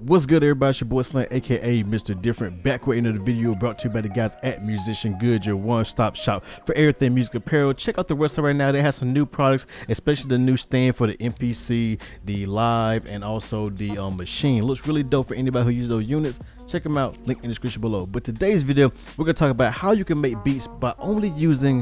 What's good, everybody? It's your boy Slant, aka Mr. Different, back with another video brought to you by the guys at musiciangoods, your one-stop shop for everything music apparel. Check out the website right now. They have some new products, especially the new stand for the MPC, the Live, and also the machine. Looks really dope for anybody who uses those units. Check them out, link in the description below. But today's video, we're gonna talk about how you can make beats by only using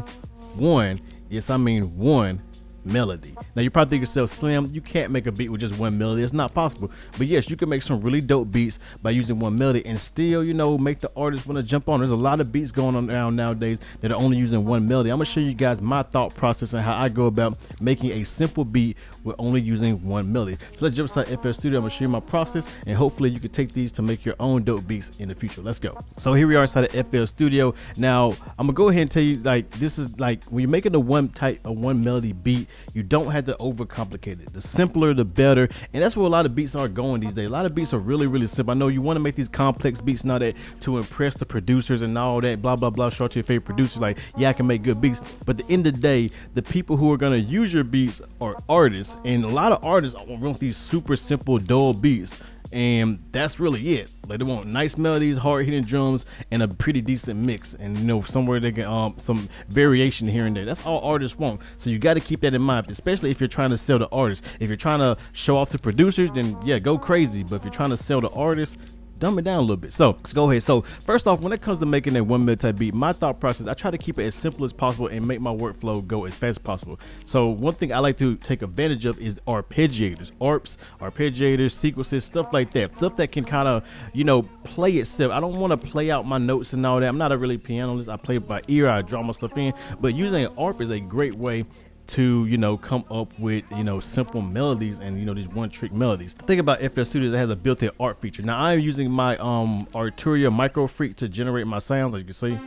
one, yes I mean one, melody. Now you probably think yourself, Slim, you can't make a beat with just one melody. It's not possible. But yes, you can make some really dope beats by using one melody and still, you know, make the artist want to jump on. There's a lot of beats going on around nowadays that are only using one melody. I'm gonna show you guys my thought process and how I go about making a simple beat with only using one melody. So let's jump inside FL Studio. I'm gonna show you my process and hopefully you can take these to make your own dope beats in the future. Let's go. So here we are inside of FL Studio. Now I'm gonna go ahead and tell you, like, this is like when you're making a one melody beat, you don't have to overcomplicate it. The simpler the better, and that's where a lot of beats are going these days. A lot of beats are really simple. I know you want to make these complex beats now that to impress the producers and all that blah blah blah. Show to your favorite producers, like, yeah, I can make good beats, but at the end of the day, the people who are going to use your beats are artists, and a lot of artists want these super simple dull beats. And that's really it. Like, they want nice melodies, hard hitting drums, and a pretty decent mix, and you know, somewhere they can some variation here and there. That's all artists want. So you got to keep that in mind, especially if you're trying to sell the artist. If you're trying to show off the producers, then yeah, go crazy. But if you're trying to sell the artist, dumb it down a little bit. So let's go ahead. So first off, when it comes to making a one melody type beat, my thought process, I try to keep it as simple as possible and make my workflow go as fast as possible. So one thing I like to take advantage of is arpeggiators, arps, arpeggiators, sequences, stuff like that. Stuff that can kind of, you know, play itself. I don't want to play out my notes and all that. I'm not a really pianist. I play it by ear. I draw my stuff in. But using an arp is a great way to, you know, come up with, you know, simple melodies and, you know, these one trick melodies. The thing about FL Studio is it has a built-in art feature. Now I'm using my Arturia Micro Freak to generate my sounds. As you can see,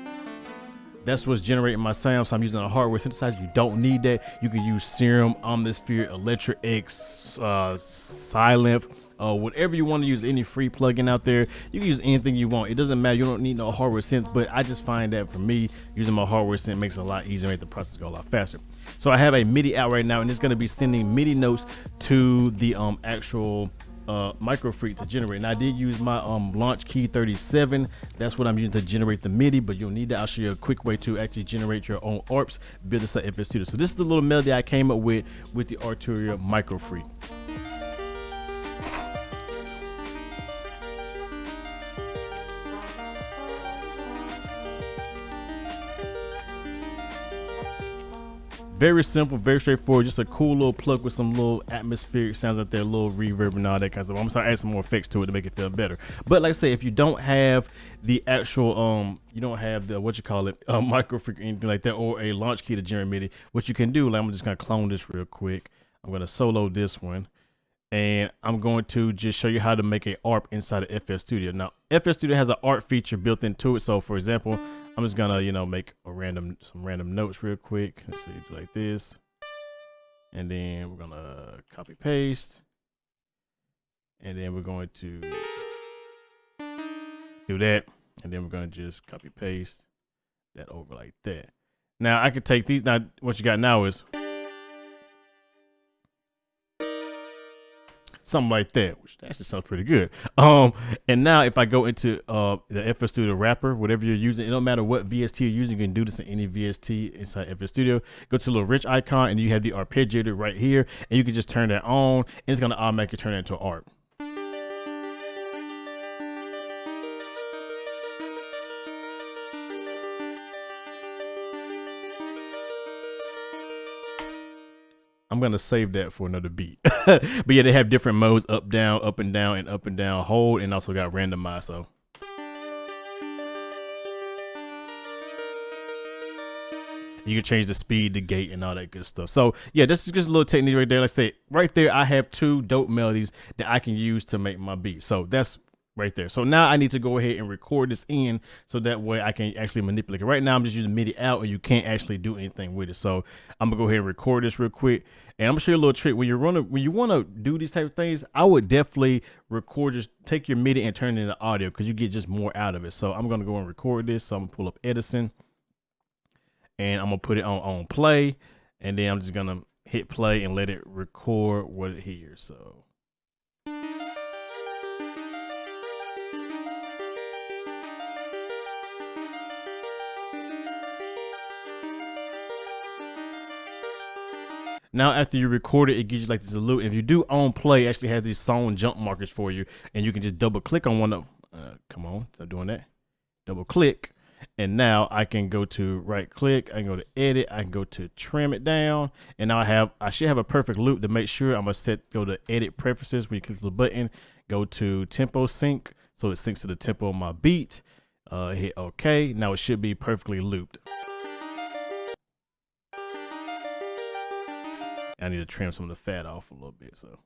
that's what's generating my sound. So I'm using a hardware synthesizer. You don't need that. You can use Serum, Omnisphere, Electric X, Silent, whatever you want to use, any free plugin out there. You can use anything you want. It doesn't matter. You don't need no hardware synth, but I just find that for me, using my hardware synth makes it a lot easier, make the process go a lot faster. So I have a MIDI out right now, and it's going to be sending MIDI notes to the actual Micro Freak to generate. And I did use my Launch Key 37. That's what I'm using to generate the MIDI, but you'll need that. I'll show you a quick way to actually generate your own arps, build this at FL Studio. So this is the little melody I came up with the Arturia Micro Freak. Very simple, very straightforward, just a cool little plug with some little atmospheric sounds out there, a little reverb and all that kind of stuff. I'm gonna start adding some more effects to it to make it feel better. But like I say, if you don't have the actual you don't have the Micro Freak or anything like that, or a launch key to generate MIDI, what you can do, like, I'm just gonna clone this real quick. I'm gonna solo this one, and I'm going to just show you how to make a ARP inside of FL Studio. Now FL Studio has an ARP feature built into it. So for example, I'm just gonna, you know, make some random notes real quick. Let's see, do like this, and then we're gonna copy paste, and then we're going to do that, and then we're gonna just copy paste that over like that. Now I could take these. Now what you got now is something like that, which actually sounds pretty good. And now if I go into the FL Studio wrapper, whatever you're using, it don't matter what VST you're using, you can do this in any VST inside FL Studio. Go to the little rich icon, and you have the arpeggiator right here, and you can just turn that on, and it's gonna automatically turn it into an ARP. I'm gonna save that for another beat. But yeah, they have different modes: up, down, up and down, and up and down, hold, and also got randomize. So you can change the speed, the gate, and all that good stuff. So yeah, this is just a little technique right there. Like I say, right there, I have two dope melodies that I can use to make my beat. So that's right there. So now I need to go ahead and record this in, so that way I can actually manipulate it. Right now I'm just using MIDI out, and you can't actually do anything with it. So I'm gonna go ahead and record this real quick, and I'm gonna show you a little trick. When you want to do these type of things, I would definitely record, just take your MIDI and turn it into audio, because you get just more out of it. So I'm gonna go and record this. So I'm gonna pull up Edison, and I'm gonna put it on play, and then I'm just gonna hit play and let it record what it hears. So Now after you record it, it gives you like this loop. If you do on play, it actually has these song jump markers for you, and you can just double click on one of come on, stop doing that. Double click, and now I can go to right click, I can go to edit, I can go to trim it down, and now I should have a perfect loop. To make sure, I'm gonna go to edit preferences. When you click the button, go to tempo sync, so it syncs to the tempo of my beat. Hit OK. Now it should be perfectly looped. I need to trim some of the fat off a little bit, so.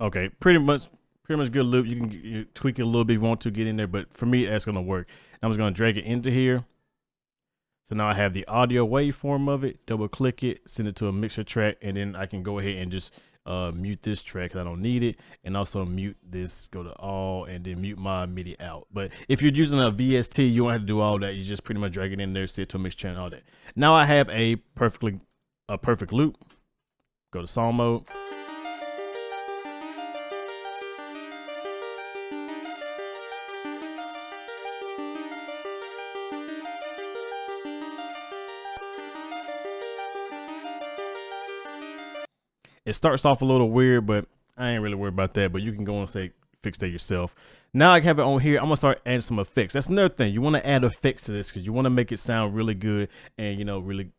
Okay, pretty much good loop. You can tweak it a little bit if you want to get in there, but for me, that's gonna work. I'm just gonna drag it into here. So now I have the audio waveform of it. Double click it, send it to a mixer track, and then I can go ahead and just mute this track because I don't need it, and also mute this. Go to all, and then mute my MIDI out. But if you're using a VST, you don't have to do all that. You just pretty much drag it in there, set it to a mixer track, and all that. Now I have a perfect loop. Go to song mode. It starts off a little weird, but I ain't really worried about that. But you can go and fix that yourself. Now I have it on here. I'm gonna start adding some effects. That's another thing. You want to add effects to this because you want to make it sound really good and really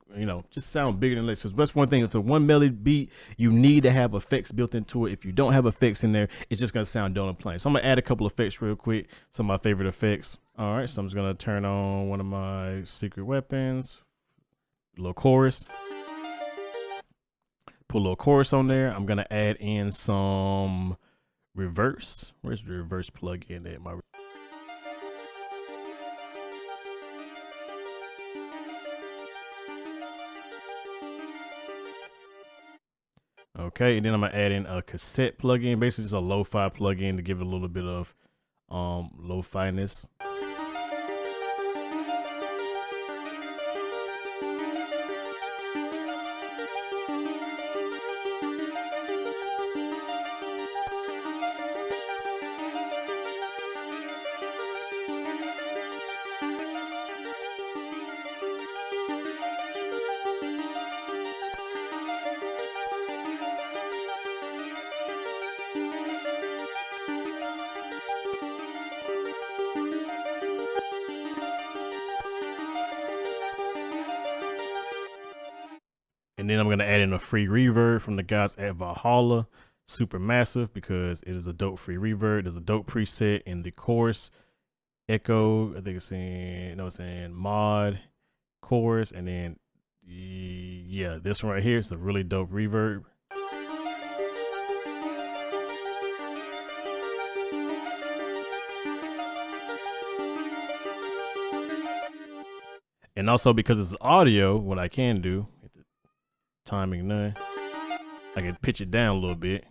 just sound bigger than this. Because that's one thing. If it's a one melody beat, you need to have effects built into it. If you don't have effects in there, it's just gonna sound dull and plain. So I'm gonna add a couple effects real quick. Some of my favorite effects. All right, so I'm just gonna turn on one of my secret weapons. A little chorus. Put a little chorus on there. I'm gonna add in some reverse. Where's the reverse plug-in at? Okay, and then I'm gonna add in a cassette plug-in, basically just a lo-fi plug-in to give it a little bit of lo-fi-ness. And then I'm going to add in a free reverb from the guys at Valhalla, super massive, because it is a dope free reverb. There's a dope preset in the chorus, echo. I think it's in mod, chorus, and then yeah, this one right here is a really dope reverb. And also because it's audio, what I can do, timing none, I can pitch it down a little bit.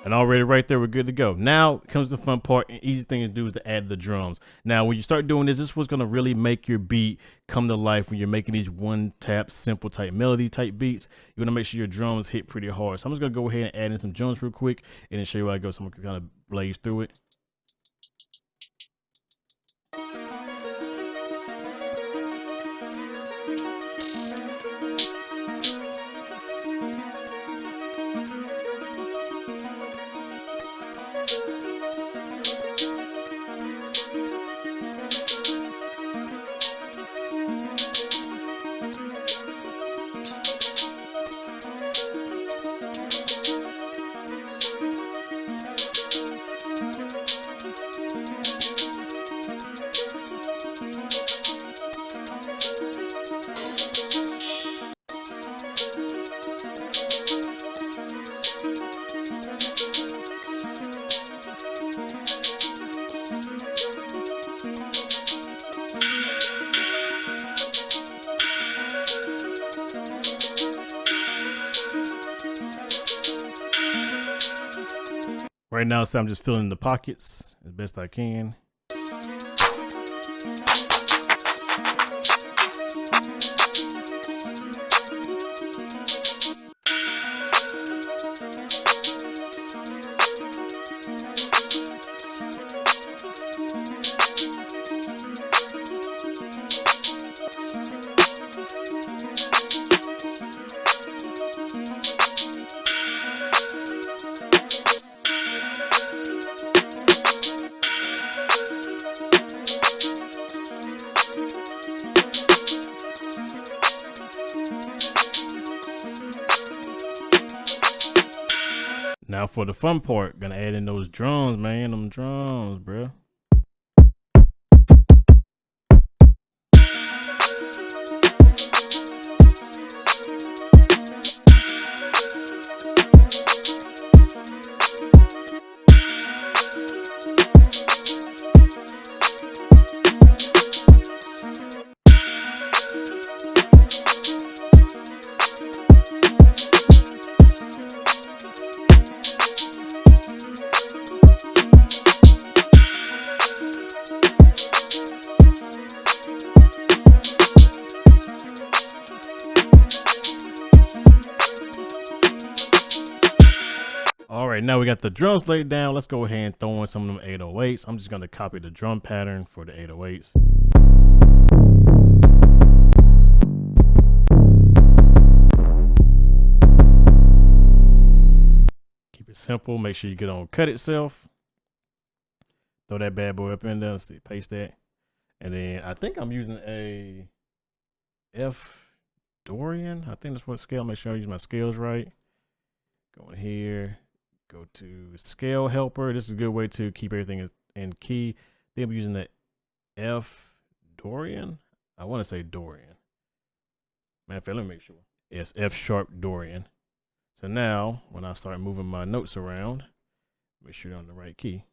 And already right there, we're good to go. Now comes the fun part, and easy thing to do is to add the drums. Now, when you start doing this, this is what's gonna really make your beat come to life when you're making these one tap, simple type melody type beats. You wanna make sure your drums hit pretty hard. So I'm just gonna go ahead and add in some drums real quick and then show you how I go. So I'm gonna kind of blaze through it. right now, so I'm just filling in the pockets as best I can. Now for the fun part, gonna add in those drums, man. Them drums, bro. All right, now we got the drums laid down. Let's go ahead and throw in some of them 808s. I'm just gonna copy the drum pattern for the 808s. Keep it simple. Make sure you get on cut itself. Throw that bad boy up in there. Let's see, paste that. And then I think I'm using a F Dorian. I think that's what scale. Make sure I use my scales right. Go in here. Go to scale helper. This is a good way to keep everything in key. I think I'm using the F Dorian. I want to say Dorian. Matter of fact, let me make sure. Yes, F sharp Dorian. So now when I start moving my notes around, make sure they're on the right key.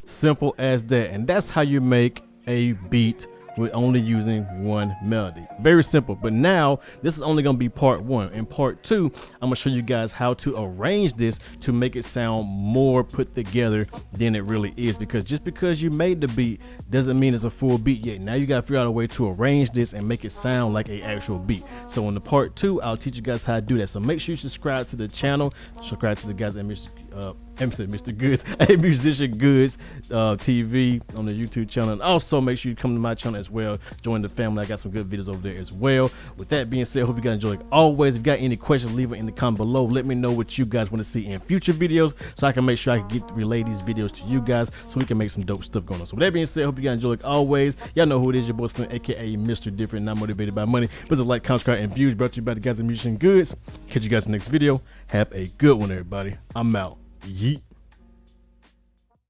Simple as that. And that's how you make a beat with only using one melody. Very simple. But now this is only going to be part one. In part two, I'm going to show you guys how to arrange this to make it sound more put together than it really is, because just because you made the beat doesn't mean it's a full beat yet. Now you got to figure out a way to arrange this and make it sound like an actual beat. So in the part two, I'll teach you guys how to do that. So make sure you subscribe to the channel, subscribe to the guys at Mr. Goods, a Musician Goods TV on the YouTube channel, and also make sure you come to my channel as well. Join the family. I got some good videos over there as well. With that being said, hope you guys enjoy. Like always, if you got any questions, leave it in the comment below. Let me know what you guys want to see in future videos, so I can make sure I can relay these videos to you guys, so we can make some dope stuff going on. So with that being said, hope you guys enjoy. Like always, y'all know who it is. Your boy Slim, aka Mr. Different, not motivated by money, but the like, comment, subscribe, and views. Brought to you by the guys at Musician Goods. Catch you guys in the next video. Have a good one, everybody. I'm out. Yeet.